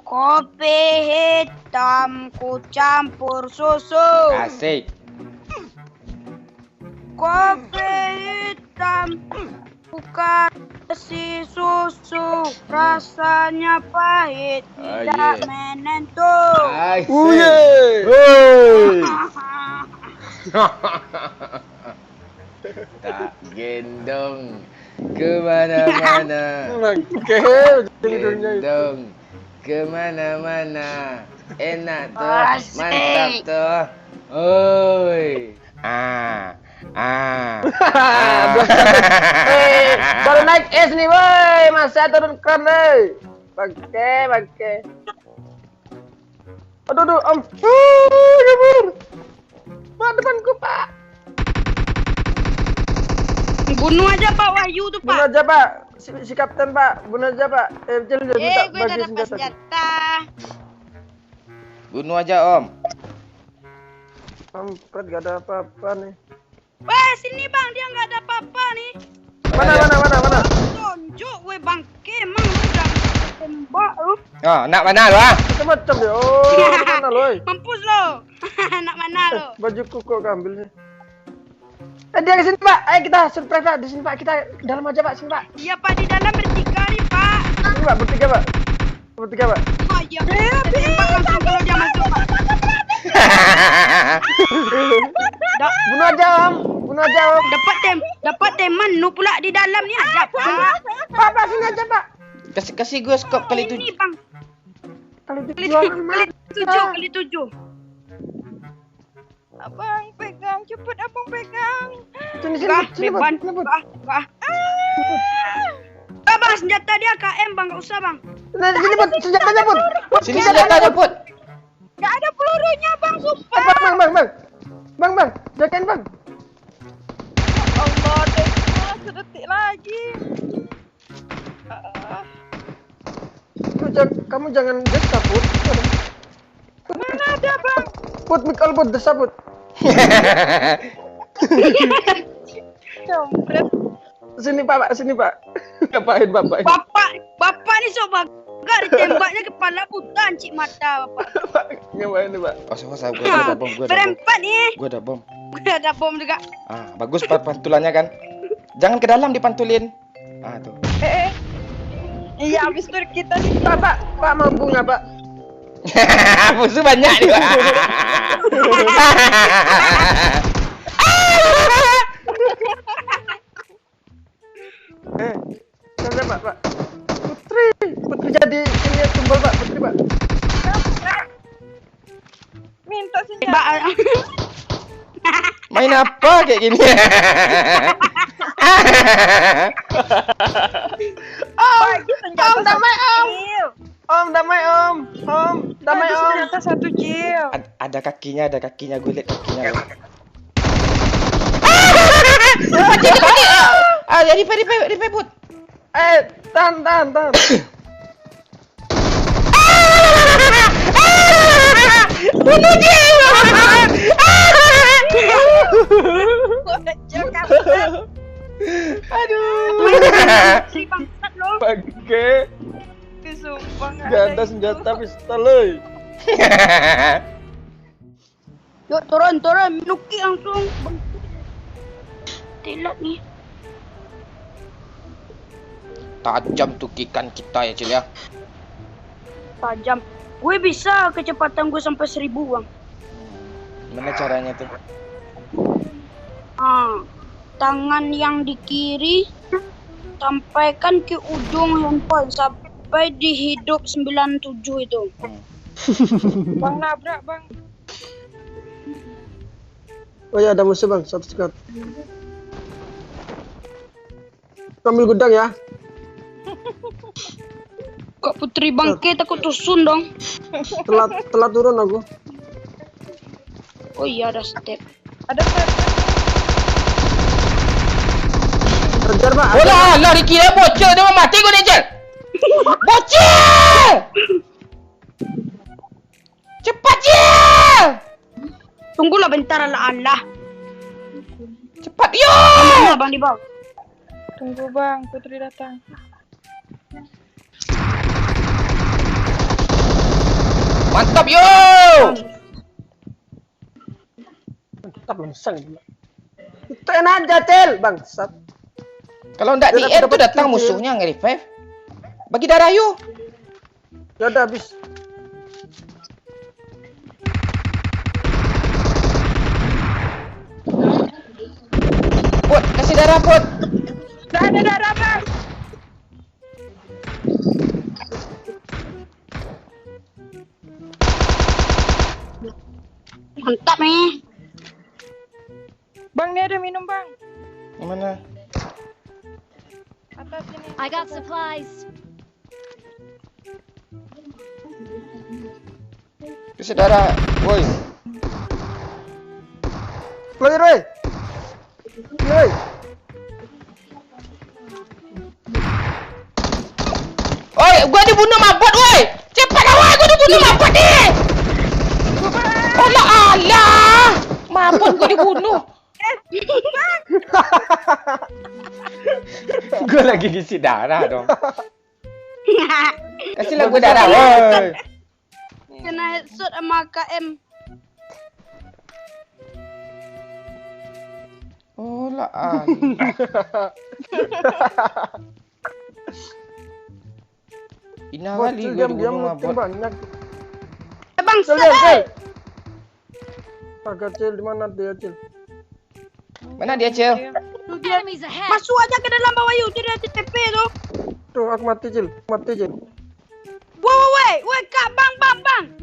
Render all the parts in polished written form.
Kopi hitam ku campur susu. Asik. Kopi hitam ku kasih susu. Rasanya pahit, tidak menentu. Asik. Tak gendong kemana-mana. Gendong kemana-mana. Enak tuh, mantap tuh. Oi. Baru naik es nih, woi. Masa turun keren, woi. Bangke. Aduh, Om. Kabur. Pak, depanku, Pak. Bunuh aja Pak Wahyu tuh Pak. Bunuh aja, Pak. Si kapten, Pak. Bunuh aja, Pak. Minta Gue udah dapat senjata. Bunuh aja, Om. Kampret, gak ada apa-apa nih. Weh, sini Bang, dia nggak ada apa-apa nih. Mana? Tunjuk, weh bangke, emang lu udah tembak lu. Oh, nak mana lu ah? Macam-macam dia. Oh, mana lo? Mampus lo. Anak mana lo? Bajuku kok ambil sih. Dia ke sini, Pak. Ayo kita surprise, Pak. Di sini, Pak. Kita ke dalam aja, Pak. Sini, Pak. Iya Pak, di dalam bertiga nih Pak. Sini, Pak. Bertiga, Pak. Oh iya, tembak langsung kalau dia masuk Pak. Bunuh aja, Om. Dapat teman, nu pula di dalam nih aja Pak. Pak, sini aja, Pak. Kasih gue skop kali itu. Ini Bang, Kali kali tujuh. Abang pegang, cepet abang pegang. Sini, Beban. Bang, senjata dia KM Bang, nggak usah Bang. Nah, sini, Put. Senjatanya, Put. Sini senjatanya, Put. Nggak ada pelurunya Bang, sumpah. Bang. Jagain, Bang. Allah, tengok sedetik lagi. Kamu jangan desa, Put. Mana ada bang? Put, mikal, Put. Desa, Put. Kampret. Sini, Pak. Ngapain, Bapak? Bapak nih sok bagar tembaknya kepala buta cik mata Bapak. Ngapain nih, Pak? Usah, gue ada bom. Berempat nih. Gue ada bom. Gue ada bom juga. Bagus pantulannya kan. Jangan ke dalam dipantulin. Tuh. Iya, habis tur kita nih. Pak, mau bunga, Pak. Musuh banyak nih, Pak. Saya, Pak. Putri jadi ini tumbal, Pak. Putri, Pak. Minta senjata. Mbak, Main apa kayak gini? Om, damai, Om. Om, damai, Om. Damai, Om. Senjata 1 jil. Ada kakinya gue lihat kakinya. Jadi Put. Tahan. Bunuh dia. Aduh. si bangsat lo. Bangke. Kesumpah Gak ada senjata pistol, loh. Yuk turun, nuki langsung. Telat nih. Tajam tuh kikan kita ya, Cil ya. Tajam. Gue bisa kecepatan gue sampai 1000 Bang. Gimana caranya tuh? Tangan yang di kiri sampaikan ke ujung handphone sampai di hidup 97 itu. Bang nabrak bang. Oh ya, ada musuh, Bang. 1 squad. Ambil gudang ya. Kok Putri bangke takut tusun dong. Telat turun aku. Oh iya ada step. Ada step. Kejar, Pak. Lah, dikira bocil dia mau mati gue nih, Cil. Bocil! Cepat, Cil! Tunggulah bentar Allah. Cepat, yo! Mana Bang di bawah? Tunggu bang, Putri datang. Mantap yo. Mantap langsung. Itu enak aja, Cel. Bangsat. Kalau ndak di air tuh datang musuhnya nge-revive. Bagi darah yuk. Ya udah habis. Put, kasih darah Put. Dah ada darah bang. Mantap nih. Bang, ni ada minum bang. Gimana? Atas sini. I got supplies. Kasih darah, woi. Clear, woi. Clear, woi. Oi, gua dibunuh mabot, woi. Cepat lah, woi, gua dibunuh mabot nih. Oh la Allah. Mabot gua dibunuh. Gua lagi ngisi darah dong. Kasih lah gua darah, woi. Kena headshot sama KM. Oh la Allah. Ina kali Bocil gua diam-diam dibunuh ngetim mabot. banyak. Bang, Cel, Cel, Cel. Agak Cel, di mana dia, Cel? Mana dia, Cel? Enemies ahead. masuk aja ke dalam bawah yuk, tidak ada TP tuh. Tuh, aku mati, Cel. Mati, Cel. Woi, kak, bang.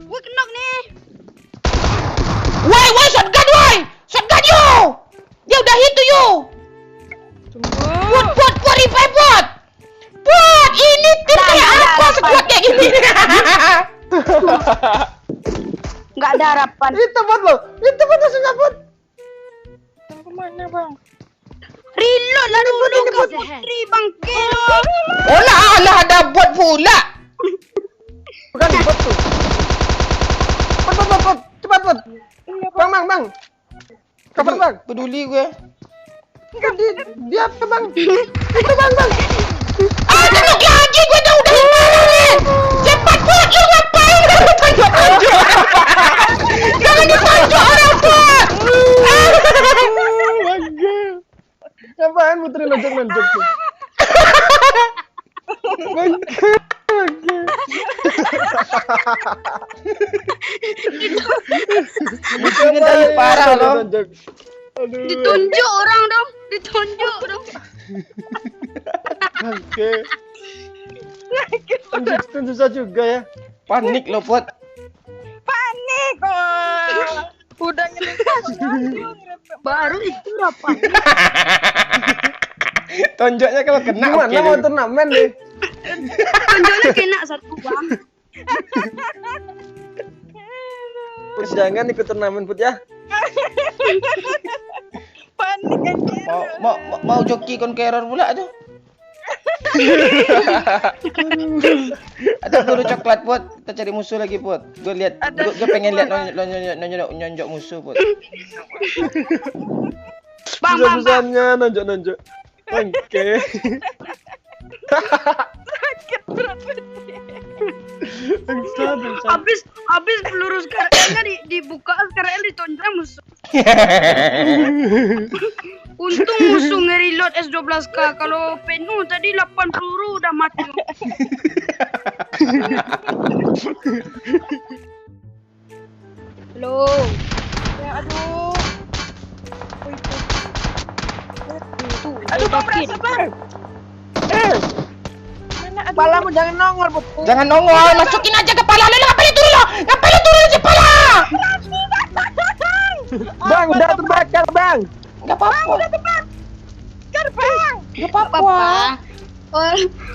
Woi, kenok nih. Woi, shotgun, woi. Shotgun yo. Dia udah hit tuh yo. Tunggu. Put, revive Put. Put, ini tim kayak apa sekuat kayak gini? Nggak ada harapan. Itu bot lo. Itu bot langsung kabut. Tunggu mana bang? Reload lah dulu Enemies kau ahead. putri bangke lo. Oh la Allah, ada bot pula. Bukan bot tuh. Bot. Cepat, bot. Iya bang. Bang. Cover, bang. Peduli gue. Dia apa, bang? Itu, bang. Ah, tengok lagi gue udah nih. Cepat Put, lu ngapain? Tonjok. Jangan ditonjok orang Put. Ngapain putri lonjok tuh? Ini tadi parah loh. Aduh. Ditunjuk orang dong. Oke. Tunjuk saja juga ya. Panik lo Put. Panik. Oh. Udah ngerepek. Baru itu apa? Tonjoknya kalau kena Gimana oke mau deh. turnamen nih? Tunjuknya kena satu bang. Put, jangan ikut turnamen, Put, ya. Panik anjir. Mau joki conqueror pula tuh. Ada peluru coklat Put. Kita cari musuh lagi Put. Gue lihat, gue pengen lihat nonjok musuh Put. Bang. Bisa-bisanya nonjok. Oke. Habis peluru sekarangnya dibuka sekarang ditonjok musuh. Untung musuh nge-reload S12K. Kalau penuh tadi 8 peluru udah mati. Halo. Ya, aduh. Tuh, Aduh bang, yakin. berasa bang. Mana aduh. Kepalamu jangan nongol, Put. Jangan nongol, masukin aja kepala lu. Ngapain lu turun lo? Ngapain lu turun di kepala? Bang, udah terbakar, Bang. Enggak apa-apa. Bang. Enggak apa-apa.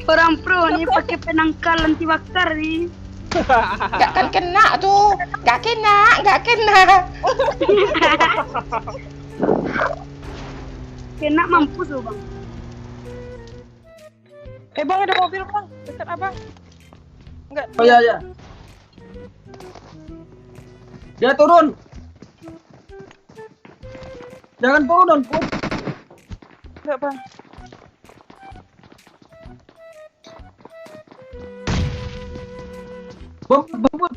Orang pro nih pakai penangkal anti bakar nih. Enggak kan kena tuh. Enggak kena. Kena mampus loh bang. Bang, ada mobil bang. Dekat abang. Enggak. Oh ya. Dia turun. Jangan turun, Put. Enggak bang. Bom, Put.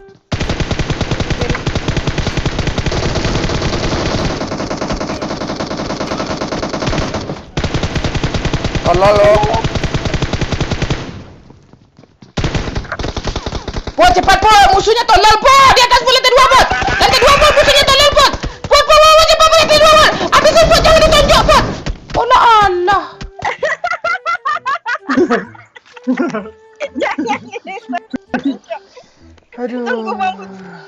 Tolol lo. Po, cepat po, musuhnya tolol po. Di atas po, lantai 2 po. Lantai 2 po, musuhnya tolol po. Po, cepat po, lantai 2 po. Habis po, jangan ditonjok po. Oh no Allah. Jangan ini. Aduh. Tunggu bang,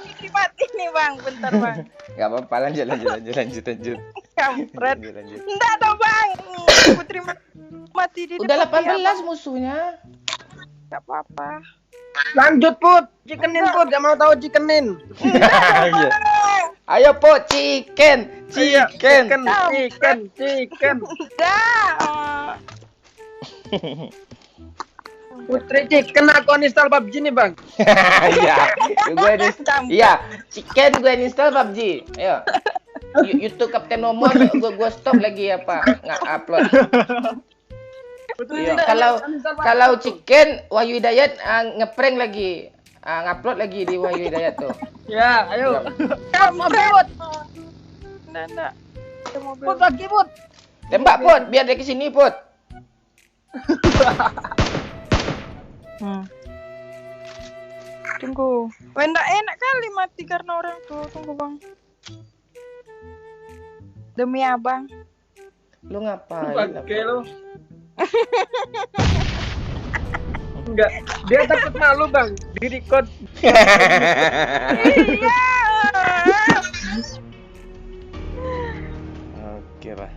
Putri mati nih bang, bentar bang. Gak apa-apa, lanjut. Kampret. Lanjut. Enggak ada bang, Putri mati di Udah depan dia, 18 musuhnya. Gak apa-apa. Lanjut Put, chickenin Put, gak mau tahu chickenin. Iya. Ayo po, chicken. Chicken. Udah. Putri chicken aku uninstall PUBG nih bang. Iya. Iya, chicken gue install PUBG. Ayo. YouTube Kapten Nomor gue stop lagi apa? Nggak upload. Iya. Kalau chicken Wahyu Hidayat ngeprank lagi. Ngupload lagi di Wahyu Hidayat tuh. Ya, ayo. Mobil Put. Enggak. Ada mobil. Put lagi Put. Tembak Put, biar dia kesini Put. Tunggu. Enak kali mati karena orang tuh. Tunggu bang. Demi abang. Lu ngapain? Oke lo. Enggak, dia takut malu bang. Di record. Iya. Oke lah.